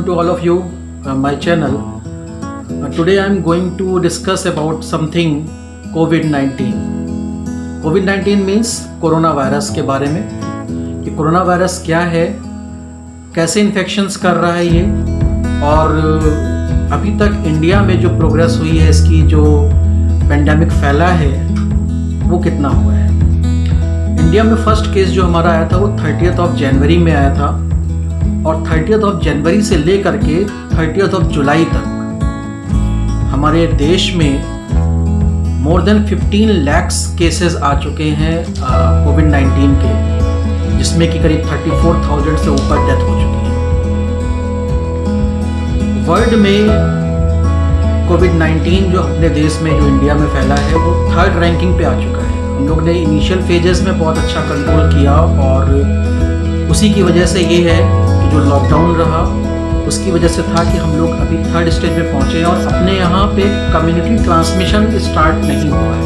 to all of you, my channel. Today I am going to discuss about something COVID-19. COVID-19 means corona virus के बारे में कि corona virus क्या है, कैसे इन्फेक्शंस कर रहा है ये, और अभी तक इंडिया में जो प्रोग्रेस हुई है, इसकी जो पेंडेमिक फैला है वो कितना हुआ है। इंडिया में फर्स्ट केस जो हमारा आया था वो 30 जनवरी में आया था, और 30 जनवरी से लेकर के 30 जुलाई तक हमारे देश में मोर देन 15 lakhs केसेस आ चुके हैं कोविड-19 के, जिसमें कि करीब 34,000 से ऊपर डेथ हो चुकी है। वर्ल्ड में कोविड-19 जो अपने देश में, जो इंडिया में फैला है, वो 3rd रैंकिंग पे आ चुका है। हम लोग ने इनिशियल फेजेस में बहुत अच्छा कंट्रोल किया, और उसी की वजह से ये है कि जो लॉकडाउन रहा उसकी वजह से था कि हम लोग अभी 3rd स्टेज में पहुँचे, और अपने यहाँ पे कम्युनिटी ट्रांसमिशन स्टार्ट नहीं हुआ है।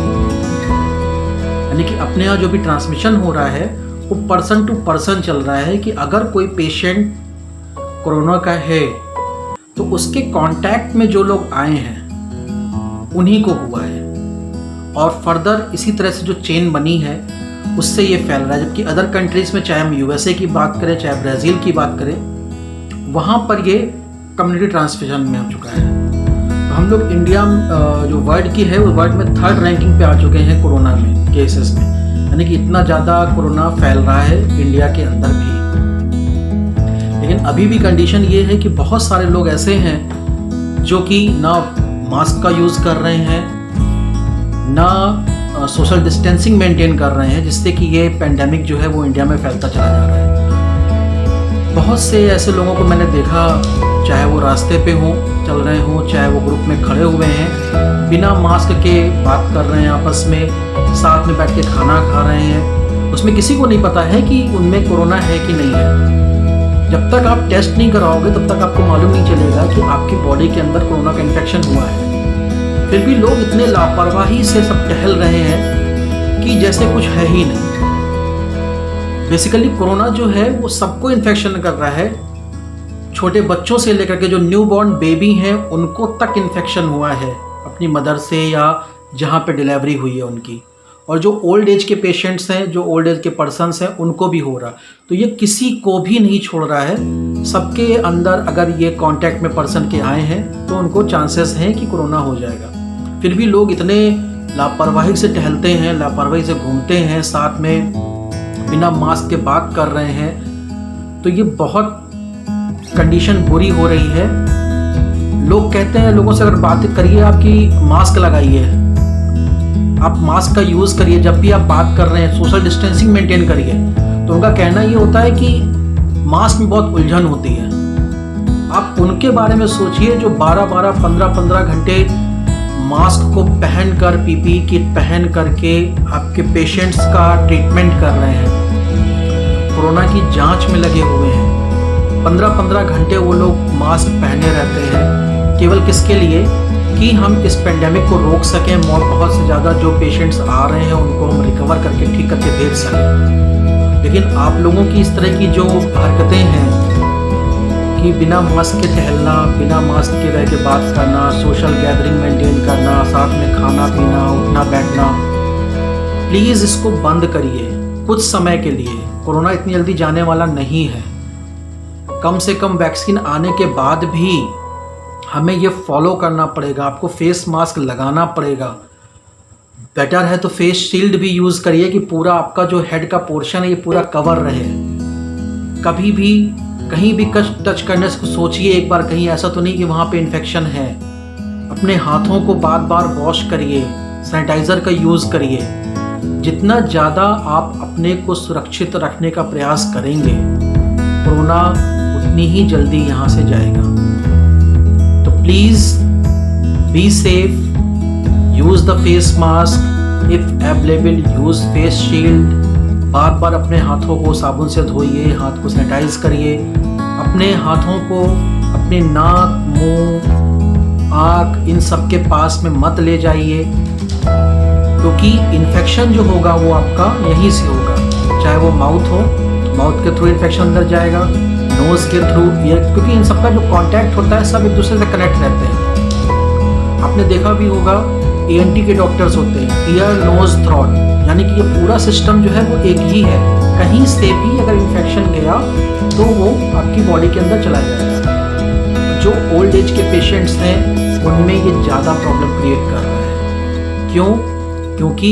यानी कि अपने यहाँ जो भी ट्रांसमिशन हो रहा है वो पर्सन टू पर्सन चल रहा है, कि अगर कोई पेशेंट कोरोना का है तो उसके कांटेक्ट में जो लोग आए हैं उन्हीं को हुआ है, और फर्दर इसी तरह से जो चेन बनी है उससे ये फैल रहा है। जबकि अदर कंट्रीज़ में, चाहे हम यूएसए की बात करें, चाहे ब्राज़ील की बात करें, वहाँ पर ये कम्युनिटी ट्रांसमिशन में हो चुका है। तो हम लोग इंडिया जो वर्ल्ड की है वो वर्ल्ड में 3rd रैंकिंग पे आ चुके हैं कोरोना में, केसेस में। यानी कि इतना ज़्यादा कोरोना फैल रहा है इंडिया के अंदर भी। लेकिन अभी भी कंडीशन ये है कि बहुत सारे लोग ऐसे हैं जो कि ना मास्क का यूज़ कर रहे हैं, ना सोशल डिस्टेंसिंग मेंटेन कर रहे हैं, जिससे कि ये पेंडेमिक जो है वो इंडिया में फैलता चला जा रहा है। बहुत से ऐसे लोगों को मैंने देखा, चाहे वो रास्ते पे हों, चल रहे हों, चाहे वो ग्रुप में खड़े हुए हैं, बिना मास्क के बात कर रहे हैं आपस में, साथ में बैठ के खाना खा रहे हैं। उसमें किसी को नहीं पता है कि उनमें कोरोना है कि नहीं है। जब तक आप टेस्ट नहीं कराओगे तब तक आपको मालूम नहीं चलेगा कि आपकी बॉडी के अंदर कोरोना का इन्फेक्शन हुआ है। फिर भी लोग इतने लापरवाही से सब टहल रहे हैं कि जैसे कुछ है ही नहीं। बेसिकली कोरोना जो है वो सबको इन्फेक्शन कर रहा है। छोटे बच्चों से लेकर के जो न्यू बॉर्न बेबी हैं उनको तक इन्फेक्शन हुआ है अपनी मदर से, या जहाँ पे डिलीवरी हुई है उनकी। और जो ओल्ड एज के पेशेंट्स हैं, जो ओल्ड एज के पर्सन्स हैं, उनको भी हो रहा। तो ये किसी को भी नहीं छोड़ रहा है। सबके अंदर अगर ये कांटेक्ट में पर्सन के आए हैं तो उनको चांसेस हैं कि कोरोना हो जाएगा। फिर भी लोग इतने लापरवाही से टहलते हैं, लापरवाही से घूमते हैं, साथ में बिना मास्क के बात कर रहे हैं। तो ये बहुत कंडीशन बुरी हो रही है। लोग कहते हैं, लोगों से अगर बात करिए आपकी मास्क लगाइए, आप मास्क का यूज़ करिए, जब भी आप बात कर रहे हैं सोशल डिस्टेंसिंग मेंटेन करिए, तो उनका कहना ये होता है कि मास्क में बहुत उलझन होती है। आप उनके बारे में सोचिए जो 12-12, 15-15 घंटे मास्क को पहनकर, पीपीई किट पहन करके आपके पेशेंट्स का ट्रीटमेंट कर रहे हैं, कोरोना की जांच में लगे हुए हैं। 15-15 घंटे वो लोग मास्क पहने रहते हैं, केवल किसके लिए? कि हम इस पेंडेमिक को रोक सकें, और बहुत से ज़्यादा जो पेशेंट्स आ रहे हैं उनको हम रिकवर करके ठीक करके भेज सकें। लेकिन आप लोगों की इस तरह की जो हरकतें हैं कि बिना मास्क के टहलना, बिना मास्क के रह के बात करना, सोशल गैदरिंग मेंटेन करना, साथ में खाना पीना, उठना बैठना, प्लीज़ इसको बंद करिए कुछ समय के लिए। कोरोना इतनी जल्दी जाने वाला नहीं है। कम से कम वैक्सीन आने के बाद भी हमें ये फॉलो करना पड़ेगा। आपको फेस मास्क लगाना पड़ेगा। बेटर है तो फेस शील्ड भी यूज़ करिए कि पूरा आपका जो हेड का पोर्शन है ये पूरा कवर रहे। कभी भी कहीं भी टच करने से सोचिए एक बार, कहीं ऐसा तो नहीं कि वहाँ पे इन्फेक्शन है। अपने हाथों को बार बार वॉश करिए, सैनिटाइज़र का यूज़ करिए। जितना ज़्यादा आप अपने को सुरक्षित रखने का प्रयास करेंगे, कोरोना उतनी ही जल्दी यहाँ से जाएगा। तो please be safe, use the face mask, if available use face shield. बार बार अपने हाथों को साबुन से धोइए, हाथ को सैनिटाइज करिए। अपने हाथों को अपने नाक, मुंह, आँख, इन सब के पास में मत ले जाइए, क्योंकि इन्फेक्शन जो होगा वो आपका यहीं से होगा। चाहे वो माउथ हो, माउथ के थ्रू इन्फेक्शन अंदर जाएगा, नोज़ के थ्रू, ईयर, क्योंकि इन सबका जो कांटेक्ट होता है सब एक दूसरे से कनेक्ट रहते हैं। आपने देखा भी होगा ENT के डॉक्टर्स होते हैं, ईयर, नोज़, थ्रोट, यानी कि ये पूरा सिस्टम जो है वो एक ही है। कहीं से भी अगर इन्फेक्शन गया तो वो आपकी बॉडी के अंदर चला जाएगा। जो ओल्ड एज के पेशेंट्स हैं उनमें ये ज़्यादा प्रॉब्लम क्रिएट कर रहा है। क्यों? क्योंकि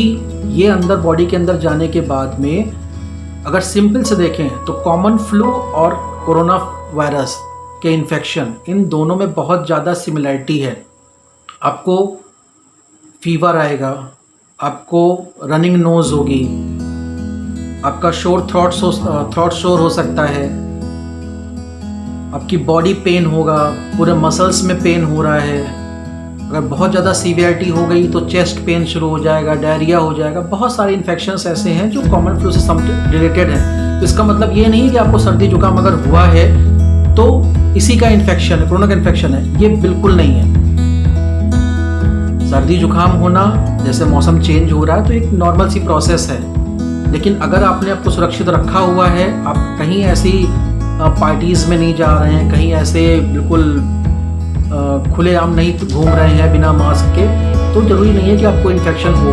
ये अंदर बॉडी के अंदर जाने के बाद में अगर सिंपल से देखें तो कॉमन फ्लू और कोरोना वायरस के इन्फेक्शन, इन दोनों में बहुत ज़्यादा सिमिलरिटी है। आपको फीवर आएगा, आपको रनिंग नोज़ होगी, आपका थ्रोट शोर हो सकता है, आपकी बॉडी पेन होगा, पूरे मसल्स में पेन हो रहा है। अगर बहुत ज़्यादा सीवियरिटी हो गई तो चेस्ट पेन शुरू हो जाएगा, डायरिया हो जाएगा। बहुत सारे इन्फेक्शंस ऐसे हैं जो कॉमन फ्लू से रिलेटेड हैं। तो इसका मतलब ये नहीं है कि आपको सर्दी जुकाम अगर हुआ है तो इसी का इन्फेक्शन है, कोरोना का इन्फेक्शन है, ये बिल्कुल नहीं है। सर्दी जुकाम होना, जैसे मौसम चेंज हो रहा है तो एक नॉर्मल सी प्रोसेस है, लेकिन अगर आपने आपको सुरक्षित रखा हुआ है, आप कहीं ऐसी पार्टीज़ में नहीं जा रहे हैं, कहीं ऐसे बिल्कुल खुलेआम नहीं घूम रहे हैं बिना मास्क के, तो ज़रूरी नहीं है कि आपको इन्फेक्शन हो।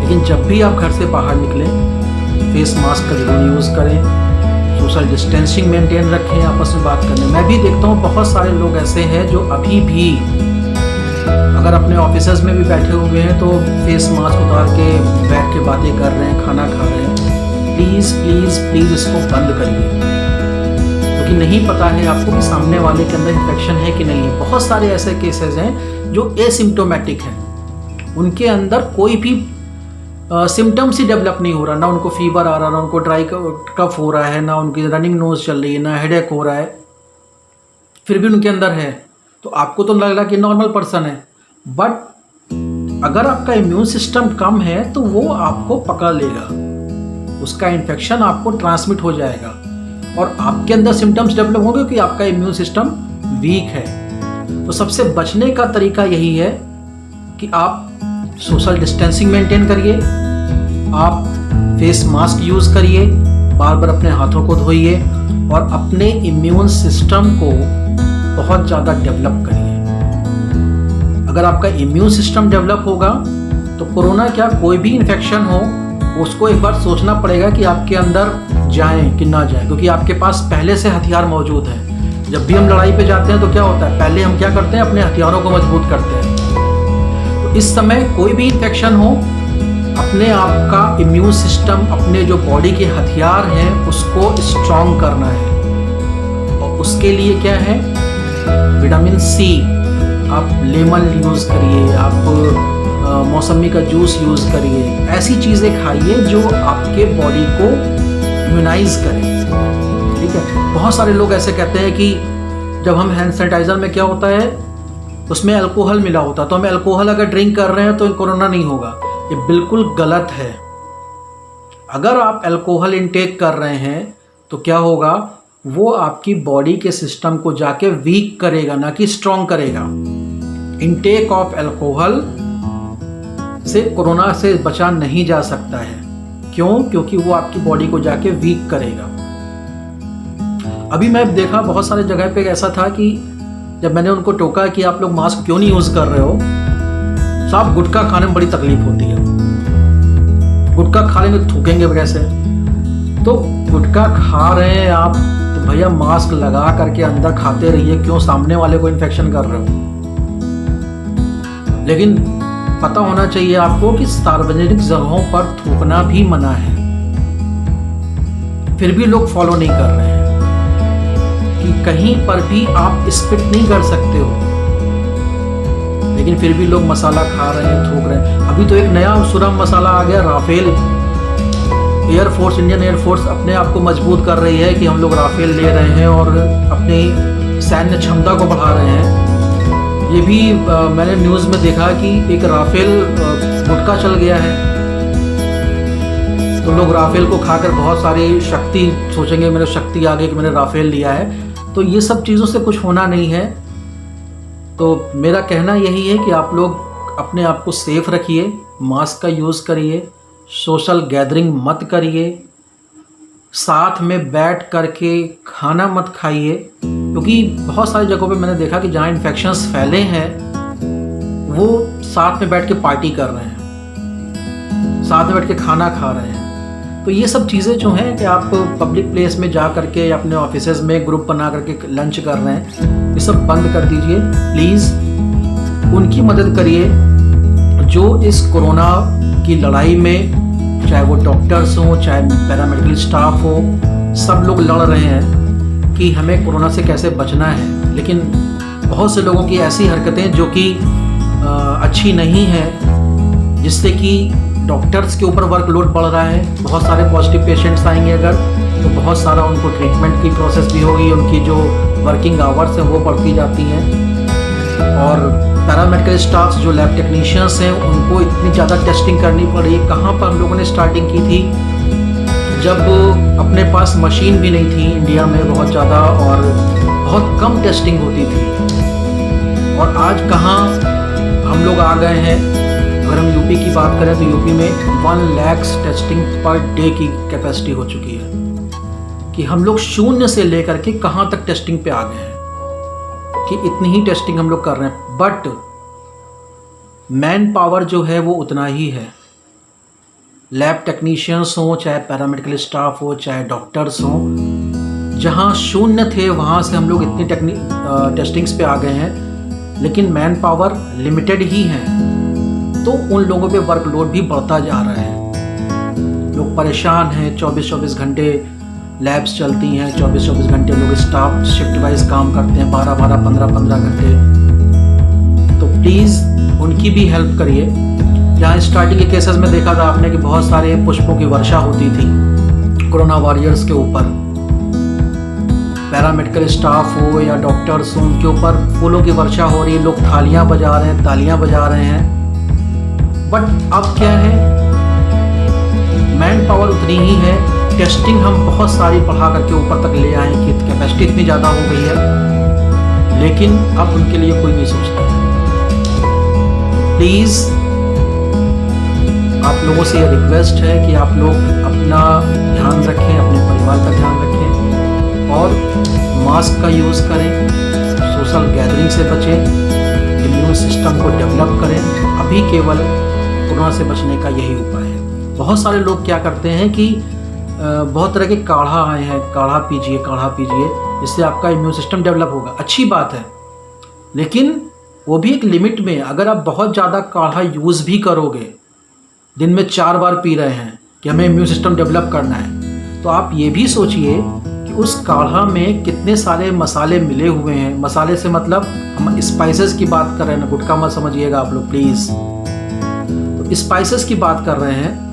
लेकिन जब भी आप घर से बाहर निकलें, फेस मास्क का जरूर यूज़ करें, सोशल डिस्टेंसिंग मेंटेन रखें, आपस में बात करने। मैं भी देखता हूँ बहुत सारे लोग ऐसे हैं जो अभी भी अगर अपने ऑफिसेज में भी बैठे हुए हैं तो फेस मास्क उतार के बैठ के बातें कर रहे हैं, खाना खा रहे हैं। प्लीज़ प्लीज़ प्लीज़ इसको बंद करिए, क्योंकि नहीं पता है आपको कि सामने वाले के अंदर इन्फेक्शन है कि नहीं है। बहुत सारे ऐसे केसेस हैं जो एसिम्प्टोमेटिक हैं, उनके अंदर कोई भी सिम्टम्स ही डेवलप नहीं हो रहा, ना उनको फीवर आ रहा, ना उनको ड्राई कफ हो रहा है, ना उनकी रनिंग नोज चल रही है, ना हेडेक हो रहा है, फिर भी उनके अंदर है। तो आपको तो लग रहा कि नॉर्मल पर्सन है, बट अगर आपका इम्यून सिस्टम कम है तो वो आपको पकड़ लेगा, उसका इन्फेक्शन आपको ट्रांसमिट हो जाएगा और आपके अंदर सिम्टम्स डेवलप होंगे कि आपका इम्यून सिस्टम वीक है। तो सबसे बचने का तरीका यही है कि आप सोशल डिस्टेंसिंग मेंटेन करिए, आप फेस मास्क यूज़ करिए, बार बार अपने हाथों को धोइए और अपने इम्यून सिस्टम को बहुत ज़्यादा डेवलप करिए। अगर आपका इम्यून सिस्टम डेवलप होगा तो कोरोना क्या कोई भी इन्फेक्शन हो उसको एक बार सोचना पड़ेगा कि आपके अंदर जाएं कि ना जाएं, क्योंकि आपके पास पहले से हथियार मौजूद हैं। जब भी हम लड़ाई पे जाते हैं तो क्या होता है, पहले हम क्या करते हैं, अपने हथियारों को मजबूत करते हैं। तो इस समय कोई भी इन्फेक्शन हो, अपने आप का इम्यून सिस्टम, अपने जो बॉडी के हथियार हैं उसको स्ट्रॉन्ग करना है। और उसके लिए क्या है, विटामिन सी, आप लेमन यूज़ करिए, आप मौसमी का जूस यूज़ करिए, ऐसी चीज़ें खाइए जो आपके बॉडी को इम्यूनाइज करें। ठीक है, बहुत सारे लोग ऐसे कहते हैं कि जब हम हैंड सैनिटाइज़र में क्या होता है, उसमें अल्कोहल मिला होता है, तो हम अल्कोहल अगर ड्रिंक कर रहे हैं तो कोरोना नहीं होगा। ये बिल्कुल गलत है। अगर आप अल्कोहल इंटेक कर रहे हैं तो क्या होगा, वो आपकी बॉडी के सिस्टम को जाके वीक करेगा, ना कि स्ट्रॉन्ग करेगा। इंटेक ऑफ अल्कोहल से कोरोना से बचा नहीं जा सकता है। क्यों? क्योंकि वो आपकी बॉडी को जाके वीक करेगा। अभी मैं देखा बहुत सारे जगह पे ऐसा था कि जब मैंने उनको टोका कि आप लोग मास्क क्यों नहीं यूज़ कर रहे हो, साहब गुटखा खाने में बड़ी तकलीफ होती है, गुटखा खा लेंगे थूकेंगे कैसे, तो गुटखा खा रहे हैं आप तो भैया मास्क लगा करके अंदर खाते रहिए, क्यों सामने वाले को इन्फेक्शन कर रहे हो। लेकिन पता होना चाहिए आपको कि सार्वजनिक जगहों पर थूकना भी मना है, फिर भी लोग फॉलो नहीं कर रहे हैं कि कहीं पर भी आप स्पिट नहीं कर सकते हो, लेकिन फिर भी लोग मसाला खा रहे हैं, थूक रहे हैं। अभी तो एक नया सुरम मसाला आ गया, राफेल। एयरफोर्स, इंडियन एयरफोर्स अपने आप को मजबूत कर रही है कि हम लोग राफेल ले रहे हैं और अपनी सैन्य क्षमता को बढ़ा रहे हैं। ये भी मैंने न्यूज़ में देखा कि एक राफेल गुटखा चल गया है, तो लोग राफेल को खाकर बहुत सारी शक्ति सोचेंगे, मेरे शक्ति आ गई कि मैंने राफेल लिया है। तो ये सब चीज़ों से कुछ होना नहीं है। तो मेरा कहना यही है कि आप लोग अपने आप को सेफ रखिए, मास्क का यूज़ करिए, सोशल गैदरिंग मत करिए, साथ में बैठ करके खाना मत खाइए, क्योंकि बहुत सारी जगहों पे मैंने देखा कि जहाँ इन्फेक्शंस फैले हैं वो साथ में बैठ के पार्टी कर रहे हैं, साथ में बैठ के खाना खा रहे हैं। तो ये सब चीज़ें जो हैं कि आप पब्लिक प्लेस में जा करके या अपने ऑफिसेज में ग्रुप बना करके लंच कर रहे हैं, ये सब बंद कर दीजिए प्लीज़। उनकी मदद करिए जो इस कोरोना की लड़ाई में, चाहे वो डॉक्टर्स हों चाहे पैरामेडिकल स्टाफ हो, सब लोग लड़ रहे हैं कि हमें कोरोना से कैसे बचना है। लेकिन बहुत से लोगों की ऐसी हरकतें जो कि अच्छी नहीं है, जिससे कि डॉक्टर्स के ऊपर वर्कलोड बढ़ रहा है। बहुत सारे पॉजिटिव पेशेंट्स आएंगे अगर, तो बहुत सारा उनको ट्रीटमेंट की प्रोसेस भी होगी, उनकी जो वर्किंग आवर्स हैं वो बढ़ती जाती हैं। और पैरामेडिकल स्टाफ्स जो लैब टेक्नीशियंस हैं उनको इतनी ज़्यादा टेस्टिंग करनी पड़ रही है। कहाँ पर हम लोगों ने स्टार्टिंग की थी जब अपने पास मशीन भी नहीं थी इंडिया में बहुत ज़्यादा, और बहुत कम टेस्टिंग होती थी। और आज कहाँ हम लोग आ गए हैं। अगर हम यूपी की बात करें तो यूपी में 1 लाख टेस्टिंग पर डे की कैपेसिटी हो चुकी है, कि हम लोग शून्य से लेकर के कहाँ तक टेस्टिंग पे आ गए हैं कि इतनी ही टेस्टिंग हम लोग कर रहे हैं। बट मैन पावर जो है वो उतना ही है। लैब टेक्नीशियंस हो चाहे पैरामेडिकल स्टाफ हो चाहे डॉक्टर्स हो, जहाँ शून्य थे वहाँ से हम लोग इतनी टेस्टिंग्स पे आ गए हैं, लेकिन मैन पावर लिमिटेड ही है। तो उन लोगों पे वर्कलोड भी बढ़ता जा रहा है। लोग परेशान हैं। 24-24 घंटे लैब्स चलती हैं, 24-24 घंटे लोग स्टाफ शिफ्ट वाइज काम करते हैं, 12-12, 15-15 घंटे। तो प्लीज़ उनकी भी हेल्प करिए। जहाँ स्टार्टिंग के केसेस में देखा था आपने कि बहुत सारे पुष्पों की वर्षा होती थी कोरोना वॉरियर्स के ऊपर, पैरामेडिकल स्टाफ हो या डॉक्टर्स हो, उनके ऊपर फूलों की वर्षा हो रही है, लोग थालियाँ बजा रहे हैं, तालियाँ बजा रहे हैं। बट अब क्या है, मैन पावर उतनी ही है। टेस्टिंग हम बहुत सारी बढ़ा करके ऊपर तक ले आए कि कैपेसिटी इतनी ज़्यादा हो गई है, लेकिन अब उनके लिए कोई नहीं सोचता है। प्लीज़ आप लोगों से ये रिक्वेस्ट है कि आप लोग अपना ध्यान रखें, अपने परिवार का ध्यान रखें और मास्क का यूज़ करें, सोशल गैदरिंग से बचें, इम्यून सिस्टम को डेवलप करें। अभी केवल कोरोना से बचने का यही उपाय है। बहुत सारे लोग क्या करते हैं कि बहुत तरह के काढ़ा आए हैं, काढ़ा पीजिए, इससे आपका इम्यून सिस्टम डेवलप होगा। अच्छी बात है, लेकिन वो भी एक लिमिट में। अगर आप बहुत ज़्यादा काढ़ा यूज़ भी करोगे, दिन में 4 बार पी रहे हैं कि हमें इम्यून सिस्टम डेवलप करना है, तो आप ये भी सोचिए कि उस काढ़ा में कितने सारे मसाले मिले हुए हैं। मसाले से मतलब हम स्पाइसेस की बात कर रहे हैं ना, गुटखा मत समझिएगा आप लोग प्लीज़। तो स्पाइसेस की बात कर रहे हैं,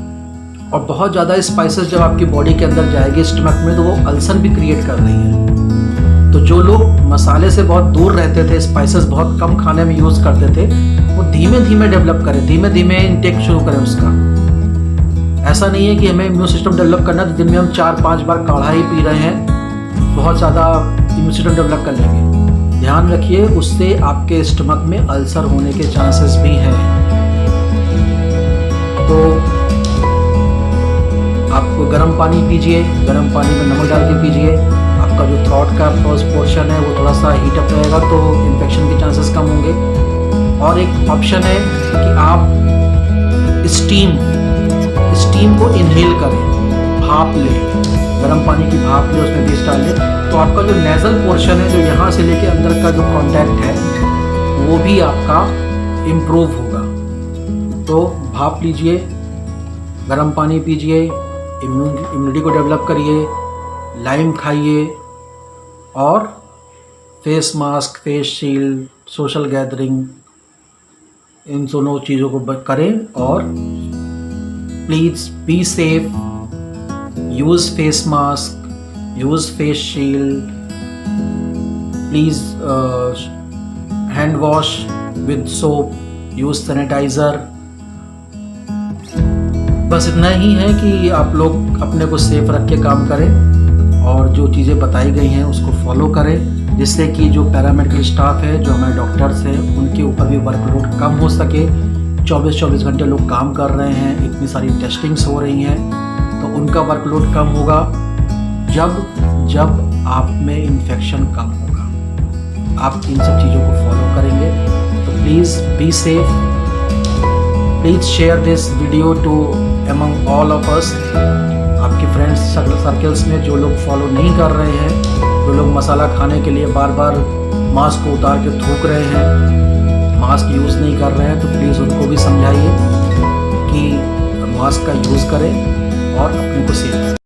और बहुत ज़्यादा स्पाइसेस जब आपकी बॉडी के अंदर जाएगी स्टमक में, तो वो अल्सर भी क्रिएट कर रही है। तो जो लोग मसाले से बहुत दूर रहते थे, स्पाइसेस बहुत कम खाने में यूज़ करते थे, वो धीमे धीमे डेवलप करें, धीमे धीमे इनटेक शुरू करें उसका। ऐसा नहीं है कि हमें इम्यून सिस्टम डेवलप करना तो दिन में हम 4-5 बार काढ़ा ही पी रहे हैं, बहुत ज़्यादा इम्यून सिस्टम डेवलप कर लेंगे। ध्यान रखिए, उससे आपके स्टमक में अल्सर होने के चांसेस भी हैं। तो आप गर्म पानी पीजिए, गर्म पानी में नमक डाल के पीजिए। आपका जो थ्रोट का पोर्शन है वो थोड़ा सा हीट अप रहेगा, तो इन्फेक्शन के चांसेस कम होंगे। और एक ऑप्शन है कि आप स्टीम को इनहेल करें, भाप लें, गर्म पानी की भाप लें, उसमें बीज डाल लें, तो आपका जो नेज़ल पोर्शन है, जो यहाँ से लेके अंदर का जो कांटेक्ट है, वो भी आपका इम्प्रूव होगा। तो भाप लीजिए, गर्म पानी पीजिए, इम्यूनिटी को डेवलप करिए, लाइम खाइए, और face mask, face shield, social gathering, इन दोनों चीज़ों को करें। और please be safe, use face mask, use face shield, please hand wash with soap, use sanitiser. बस इतना ही है कि आप लोग अपने को सेफ रख के काम करें और जो चीज़ें बताई गई हैं उसको फॉलो करें, जिससे कि जो पैरामेडिकल स्टाफ है, जो हमारे डॉक्टर्स हैं, उनके ऊपर भी वर्कलोड कम हो सके। 24-24 घंटे लोग काम कर रहे हैं, इतनी सारी टेस्टिंग्स हो रही हैं, तो उनका वर्कलोड कम होगा जब आप में इन्फेक्शन कम होगा। आप इन सब चीज़ों को फॉलो करेंगे तो please be safe. Please share this video to among all of us. आपके फ्रेंड्स सर्कल्स में जो लोग फॉलो नहीं कर रहे हैं, जो लोग मसाला खाने के लिए बार बार मास्क को उतार के थूक रहे हैं, मास्क यूज़ नहीं कर रहे हैं, तो प्लीज़ उनको भी समझाइए कि मास्क का यूज़ करें और अपने को सेफ